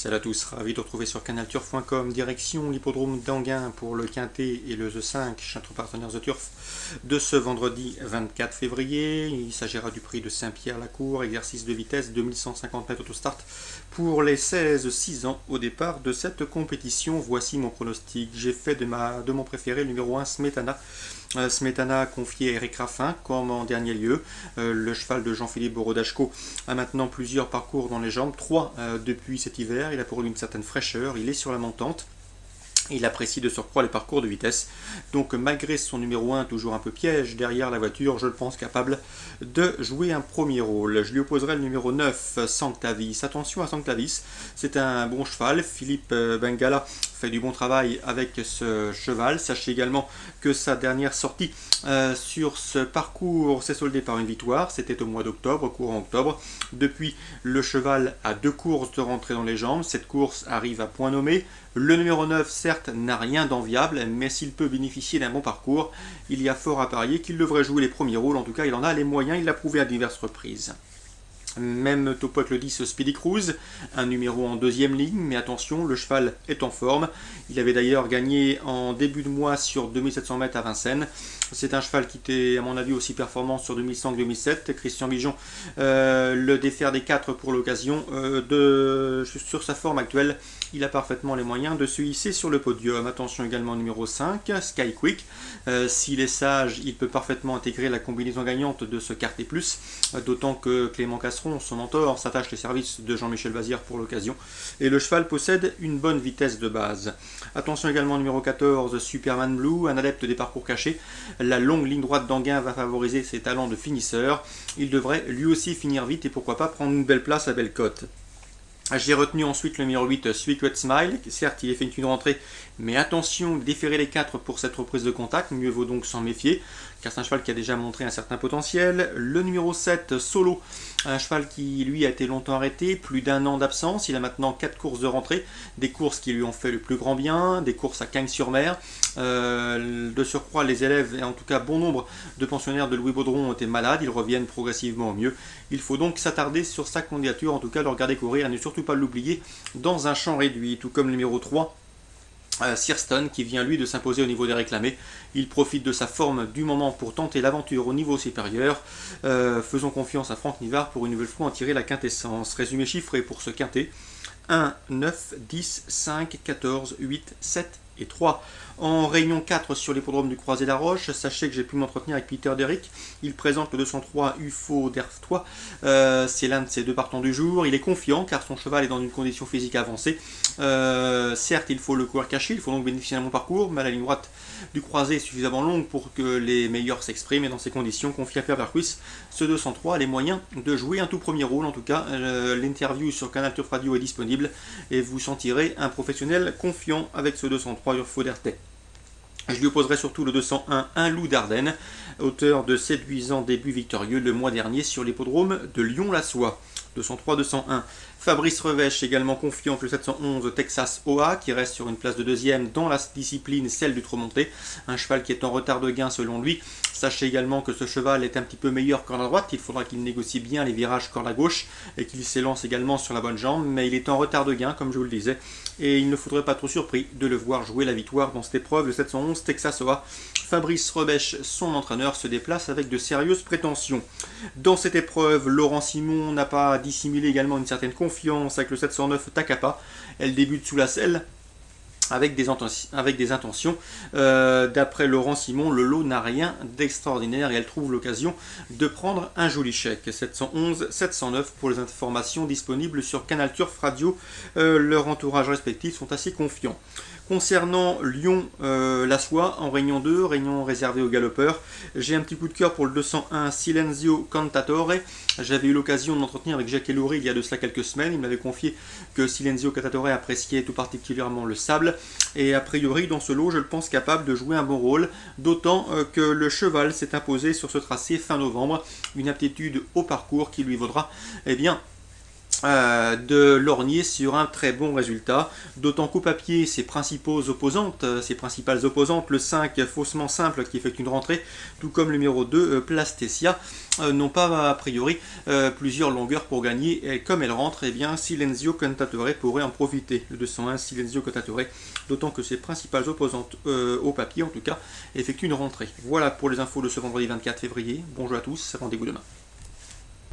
Salut à tous, ravi de retrouver sur canalturf.com, direction l'hippodrome d'Anguin pour le Quintet et le The 5, notre partenaire The Turf, de ce vendredi 24 février. Il s'agira du prix de Saint-Pierre-la-Cour, exercice de vitesse 2150 mètres autostart pour les 16-6 ans au départ de cette compétition. Voici mon pronostic. J'ai fait de mon préféré, le numéro 1, Smetana. Smetana confié à Eric Raffin comme en dernier lieu. Le cheval de Jean-Philippe Borodachko a maintenant plusieurs parcours dans les jambes, 3 depuis cet hiver. Il a pour lui une certaine fraîcheur, il est sur la montante. Il apprécie de surcroît les parcours de vitesse. Donc malgré son numéro 1 toujours un peu piège derrière la voiture, je le pense capable de jouer un premier rôle. Je lui opposerai le numéro 9, Sanctavis. Attention à Sanctavis, c'est un bon cheval. Philippe Bengala fait du bon travail avec ce cheval. Sachez également que sa dernière sortie sur ce parcours s'est soldée par une victoire. C'était au mois d'octobre, courant octobre. Depuis, le cheval a 2 courses de rentrée dans les jambes. Cette course arrive à point nommé. Le numéro 9, certes, n'a rien d'enviable, mais s'il peut bénéficier d'un bon parcours, il y a fort à parier qu'il devrait jouer les premiers rôles. En tout cas, il en a les moyens, il l'a prouvé à diverses reprises. Même topo avec le 10 Speedy Cruise, un numéro en deuxième ligne, mais attention, le cheval est en forme. Il avait d'ailleurs gagné en début de mois sur 2700 mètres à Vincennes. C'est un cheval qui était à mon avis aussi performant sur 2100-2007. Christian Bijon le défère des 4 pour l'occasion. Sur sa forme actuelle, il a parfaitement les moyens de se hisser sur le podium. Attention également au numéro 5, Sky Quick. S'il est sage, il peut parfaitement intégrer la combinaison gagnante de ce quartet plus, d'autant que Clément Casseron, son mentor, s'attache les services de Jean-Michel Vazir pour l'occasion. Et le cheval possède une bonne vitesse de base. Attention également au numéro 14, Superman Blue, un adepte des parcours cachés. La longue ligne droite d'Anguin va favoriser ses talents de finisseur. Il devrait lui aussi finir vite et pourquoi pas prendre une belle place à Bellecote. J'ai retenu ensuite le numéro 8, Secret Smile. Certes, il est fait une rentrée, mais attention, déférer les 4 pour cette reprise de contact. Mieux vaut donc s'en méfier, car c'est un cheval qui a déjà montré un certain potentiel. Le numéro 7, Solo, un cheval qui, lui, a été longtemps arrêté, plus d'1 an d'absence. Il a maintenant 4 courses de rentrée, des courses qui lui ont fait le plus grand bien, des courses à Cagnes-sur-Mer. De surcroît, les élèves, et en tout cas bon nombre de pensionnaires de Louis Baudron ont été malades. Ils reviennent progressivement au mieux. Il faut donc s'attarder sur sa candidature, en tout cas le regarder courir et ne surtout pas l'oublier dans un champ réduit, tout comme le numéro 3, Searston, qui vient lui de s'imposer au niveau des réclamés. Il profite de sa forme du moment pour tenter l'aventure au niveau supérieur. Faisons confiance à Franck Nivard pour une nouvelle fois en tirer la quintessence. Résumé chiffré pour ce quintet: 1, 9, 10, 5, 14, 8, 7 et 3. En réunion 4 sur l'hippodrome du Croisé-la-Roche, sachez que j'ai pu m'entretenir avec Peter Derrick. Il présente le 203 UFO d'Erftois. C'est l'un de ses 2 partants du jour. Il est confiant car son cheval est dans une condition physique avancée. Certes, il faut le courir caché, il faut donc bénéficier d'un bon parcours, mais la ligne droite du croisé est suffisamment longue pour que les meilleurs s'expriment. Et dans ces conditions, confié à Pierre Berquis, ce 203 a les moyens de jouer un tout premier rôle. En tout cas, l'interview sur Canal Turf Radio est disponible et vous sentirez un professionnel confiant avec ce 203 UFO d'Erftois. Je lui opposerai surtout le 201, un loup d'Ardennes, auteur de séduisants débuts victorieux le mois dernier sur l'hippodrome de Lyon-la-Soie. 203-201. Fabrice Revêche, également confiant que le 711 Texas OA, qui reste sur une place de deuxième dans la discipline, celle du Tremonté. Un cheval qui est en retard de gain selon lui. Sachez également que ce cheval est un petit peu meilleur corde à droite. Il faudra qu'il négocie bien les virages corde à gauche et qu'il s'élance également sur la bonne jambe. Mais il est en retard de gain, comme je vous le disais. Et il ne faudrait pas être trop surpris de le voir jouer la victoire dans cette épreuve. Le 711 Texas OA. Fabrice Revêche, son entraîneur, se déplace avec de sérieuses prétentions. Dans cette épreuve, Laurent Simon n'a pas dissimulé également une certaine confiance avec le 709 Takapa. Elle débute sous la selle avec des intentions. D'après Laurent Simon, le lot n'a rien d'extraordinaire et elle trouve l'occasion de prendre un joli chèque. 711, 709 pour les informations disponibles sur Canal Turf Radio. Leur entourage respectif sont assez confiants. Concernant Lyon-la-Soie, en réunion 2, réunion réservée aux galopeurs, j'ai un petit coup de cœur pour le 201 Silenzio Cantatore. J'avais eu l'occasion de m'entretenir avec Jacques Eloury il y a de cela quelques semaines. Il m'avait confié que Silenzio Cantatore appréciait tout particulièrement le sable. Et a priori, dans ce lot, je le pense capable de jouer un bon rôle, d'autant que le cheval s'est imposé sur ce tracé fin novembre. Une aptitude au parcours qui lui vaudra, de lorgner sur un très bon résultat, d'autant qu'au papier, ses principales opposantes, le 5 faussement simple qui effectue une rentrée, tout comme le numéro 2 Plastesia, n'ont pas a priori plusieurs longueurs pour gagner, et comme elle rentre, eh bien Silenzio Cantatore pourrait en profiter, le 201 Silenzio Cantatore, d'autant que ses principales opposantes au papier en tout cas effectuent une rentrée. Voilà pour les infos de ce vendredi 24 février, bonjour à tous, rendez-vous demain.